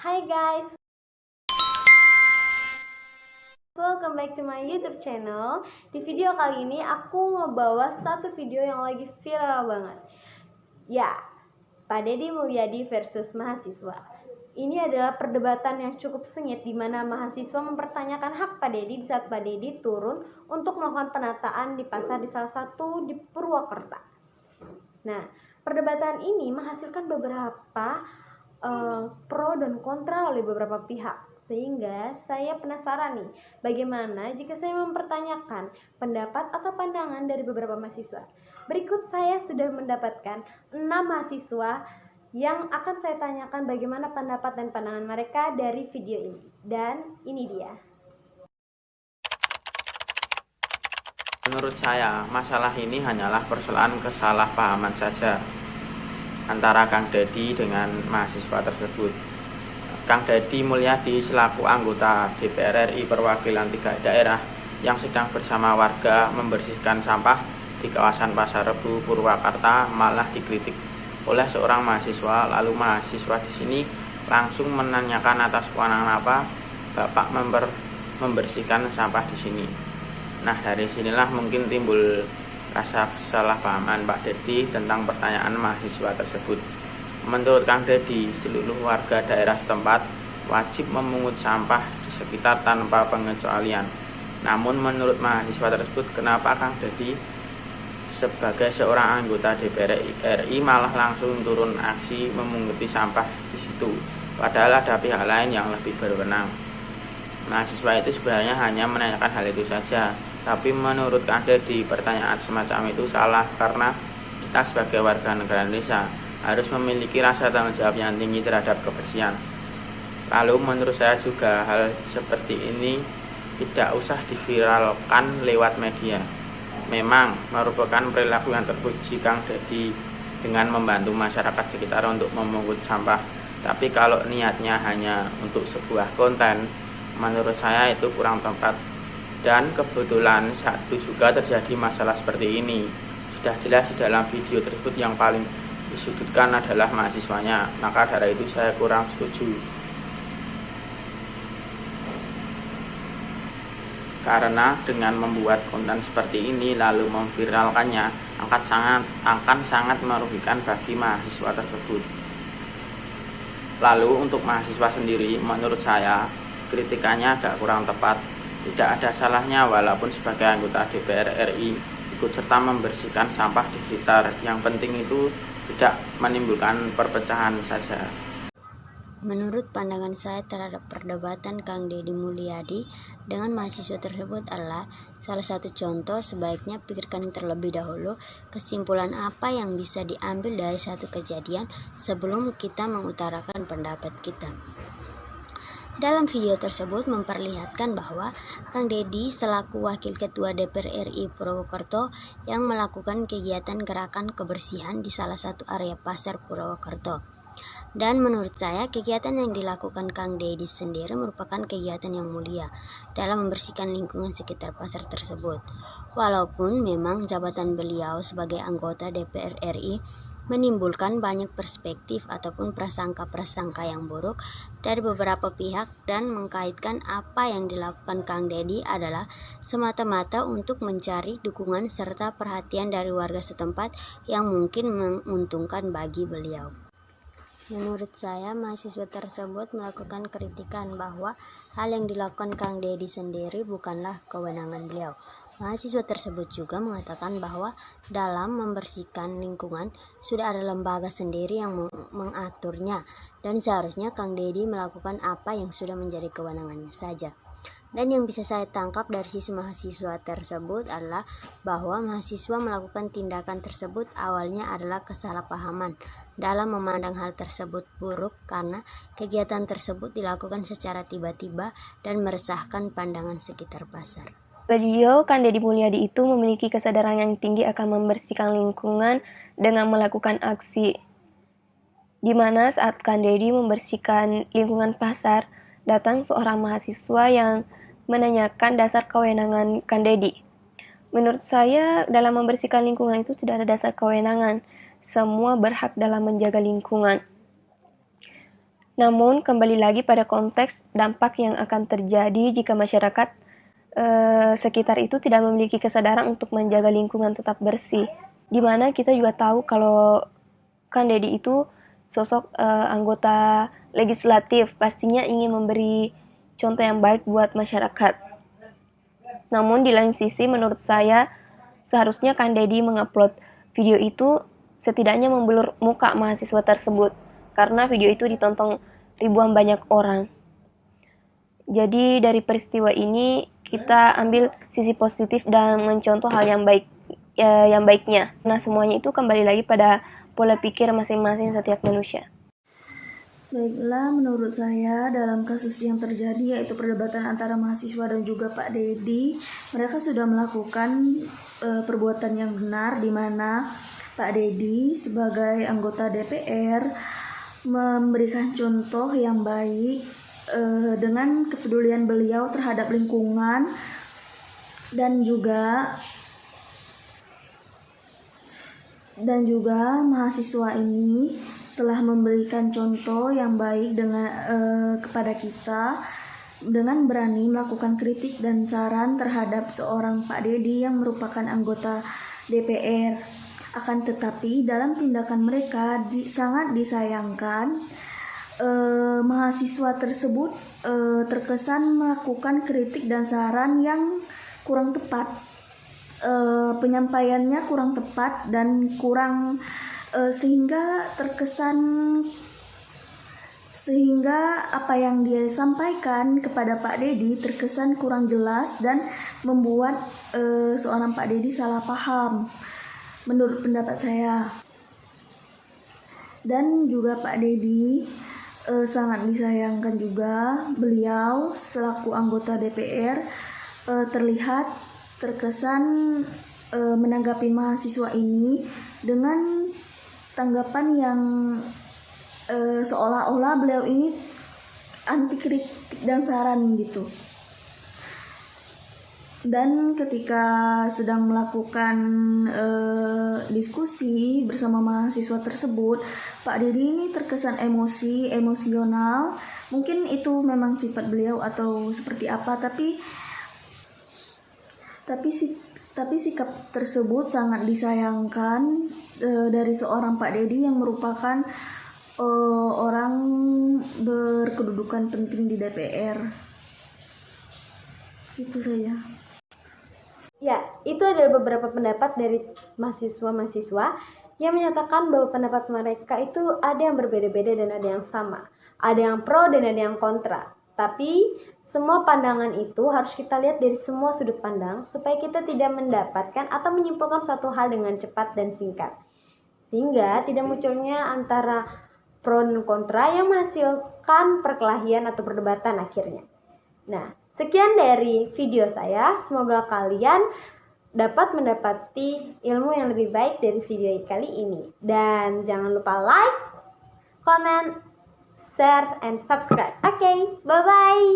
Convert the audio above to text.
Hai guys, welcome back to my YouTube channel. Di video kali ini aku ngebawa satu video yang lagi viral banget. Ya, Pak Deddy Mulyadi versus mahasiswa. Ini adalah perdebatan yang cukup sengit di mana mahasiswa mempertanyakan hak Pak Deddy di saat Pak Deddy turun untuk melakukan penataan di pasar di salah satu di Purwakarta. Nah, perdebatan ini menghasilkan beberapa pro dan kontra oleh beberapa pihak, sehingga saya penasaran nih, bagaimana jika saya mempertanyakan pendapat atau pandangan dari beberapa mahasiswa. Berikut saya sudah mendapatkan 6 mahasiswa yang akan saya tanyakan bagaimana pendapat dan pandangan mereka dari video ini. Dan ini dia. Menurut saya, masalah ini hanyalah persoalan kesalahpahaman saja antara Kang Deddy dengan mahasiswa tersebut. Kang Deddy Mulyadi selaku anggota DPR RI perwakilan 3 daerah yang sedang bersama warga membersihkan sampah di kawasan Pasar Rebo Purwakarta malah dikritik oleh seorang mahasiswa. Lalu mahasiswa di sini langsung menanyakan atas kewenangan apa Bapak membersihkan sampah di sini. Nah, dari sinilah mungkin timbul rasa kesalahpahaman Pak Deddy tentang pertanyaan mahasiswa tersebut. Menurut Kang Deddy, seluruh warga daerah setempat wajib memungut sampah di sekitar tanpa pengecualian. Namun menurut mahasiswa tersebut, kenapa Kang Deddy sebagai seorang anggota DPR RI malah langsung turun aksi memunguti sampah di situ, padahal ada pihak lain yang lebih berwenang. Mahasiswa itu sebenarnya hanya menanyakan hal itu saja, tapi menurut Kang Deddy pertanyaan semacam itu salah karena kita sebagai warga negara Indonesia harus memiliki rasa tanggung jawab yang tinggi terhadap kebersihan. Lalu menurut saya juga hal seperti ini tidak usah diviralkan lewat media. Memang merupakan perilaku yang terpuji Kang Deddy dengan membantu masyarakat sekitar untuk memungut sampah. Tapi kalau niatnya hanya untuk sebuah konten, menurut saya itu kurang tepat. Dan kebetulan saat itu juga terjadi masalah seperti ini. Sudah jelas di dalam video tersebut yang paling disudutkan adalah mahasiswanya. Maka dari itu saya kurang setuju. Karena dengan membuat konten seperti ini lalu memviralkannya akan sangat merugikan bagi mahasiswa tersebut. Lalu untuk mahasiswa sendiri, menurut saya kritikannya agak kurang tepat. Tidak ada salahnya walaupun sebagai anggota DPR RI ikut serta membersihkan sampah di sekitar. Yang penting itu tidak menimbulkan perpecahan saja. Menurut pandangan saya terhadap perdebatan Kang Deddy Mulyadi dengan mahasiswa tersebut adalah salah satu contoh sebaiknya pikirkan terlebih dahulu kesimpulan apa yang bisa diambil dari satu kejadian sebelum kita mengutarakan pendapat kita. Dalam video tersebut memperlihatkan bahwa Kang Deddy selaku Wakil Ketua DPR RI Purwokerto yang melakukan kegiatan gerakan kebersihan di salah satu area pasar Purwokerto. Dan menurut saya kegiatan yang dilakukan Kang Deddy sendiri merupakan kegiatan yang mulia dalam membersihkan lingkungan sekitar pasar tersebut. Walaupun memang jabatan beliau sebagai anggota DPR RI menimbulkan banyak perspektif ataupun prasangka-prasangka yang buruk dari beberapa pihak dan mengkaitkan apa yang dilakukan Kang Deddy adalah semata-mata untuk mencari dukungan serta perhatian dari warga setempat yang mungkin menguntungkan bagi beliau. Menurut saya, mahasiswa tersebut melakukan kritikan bahwa hal yang dilakukan Kang Deddy sendiri bukanlah kewenangan beliau. Mahasiswa tersebut juga mengatakan bahwa dalam membersihkan lingkungan sudah ada lembaga sendiri yang mengaturnya dan seharusnya Kang Deddy melakukan apa yang sudah menjadi kewenangannya saja. Dan yang bisa saya tangkap dari sisi mahasiswa tersebut adalah bahwa mahasiswa melakukan tindakan tersebut awalnya adalah kesalahpahaman dalam memandang hal tersebut buruk karena kegiatan tersebut dilakukan secara tiba-tiba dan meresahkan pandangan sekitar pasar. Beliau, Kang Deddy Mulyadi itu memiliki kesadaran yang tinggi akan membersihkan lingkungan dengan melakukan aksi. Di mana saat Kang Deddy membersihkan lingkungan pasar, datang seorang mahasiswa yang menanyakan dasar kewenangan Kang Deddy. Menurut saya, dalam membersihkan lingkungan itu tidak ada dasar kewenangan. Semua berhak dalam menjaga lingkungan. Namun, kembali lagi pada konteks dampak yang akan terjadi jika masyarakat sekitar itu tidak memiliki kesadaran untuk menjaga lingkungan tetap bersih. Di mana kita juga tahu kalau Kang Deddy itu sosok anggota legislatif, pastinya ingin memberi contoh yang baik buat masyarakat. Namun di lain sisi menurut saya seharusnya Kang Deddy mengupload video itu setidaknya membelur muka mahasiswa tersebut, karena video itu ditonton ribuan banyak orang. Jadi dari peristiwa ini kita ambil sisi positif dan mencontoh hal yang baik, yang baiknya. Nah, semuanya itu kembali lagi pada pola pikir masing-masing setiap manusia. Baiklah, menurut saya dalam kasus yang terjadi yaitu perdebatan antara mahasiswa dan juga Pak Deddy, mereka sudah melakukan perbuatan yang benar, di mana Pak Deddy sebagai anggota DPR memberikan contoh yang baik dengan kepedulian beliau terhadap lingkungan, dan juga mahasiswa ini telah memberikan contoh yang baik dengan kepada kita dengan berani melakukan kritik dan saran terhadap seorang Pak Deddy yang merupakan anggota DPR. Akan tetapi dalam tindakan mereka sangat disayangkan, mahasiswa tersebut terkesan melakukan kritik dan saran yang kurang tepat. Penyampaiannya kurang tepat dan kurang sehingga apa yang dia sampaikan kepada Pak Deddy terkesan kurang jelas dan membuat seorang Pak Deddy salah paham menurut pendapat saya. Dan juga Pak Deddy sangat disayangkan juga, beliau selaku anggota DPR terlihat terkesan menanggapi mahasiswa ini dengan tanggapan yang seolah-olah beliau ini anti kritik dan saran gitu. Dan ketika sedang melakukan diskusi bersama mahasiswa tersebut, Pak Deddy ini terkesan emosional. Mungkin itu memang sifat beliau atau seperti apa, tapi sikap tersebut sangat disayangkan dari seorang Pak Deddy yang merupakan orang berkedudukan penting di DPR. Itu saja. Ya, itu adalah beberapa pendapat dari mahasiswa-mahasiswa yang menyatakan bahwa pendapat mereka itu ada yang berbeda-beda dan ada yang sama. Ada yang pro dan ada yang kontra. Tapi semua pandangan itu harus kita lihat dari semua sudut pandang supaya kita tidak mendapatkan atau menyimpulkan suatu hal dengan cepat dan singkat. Sehingga tidak munculnya antara pro dan kontra yang menghasilkan perkelahian atau perdebatan akhirnya. Nah, sekian dari video saya. Semoga kalian dapat mendapati ilmu yang lebih baik dari video kali ini. Dan jangan lupa like, comment, share, and subscribe. Oke, bye-bye.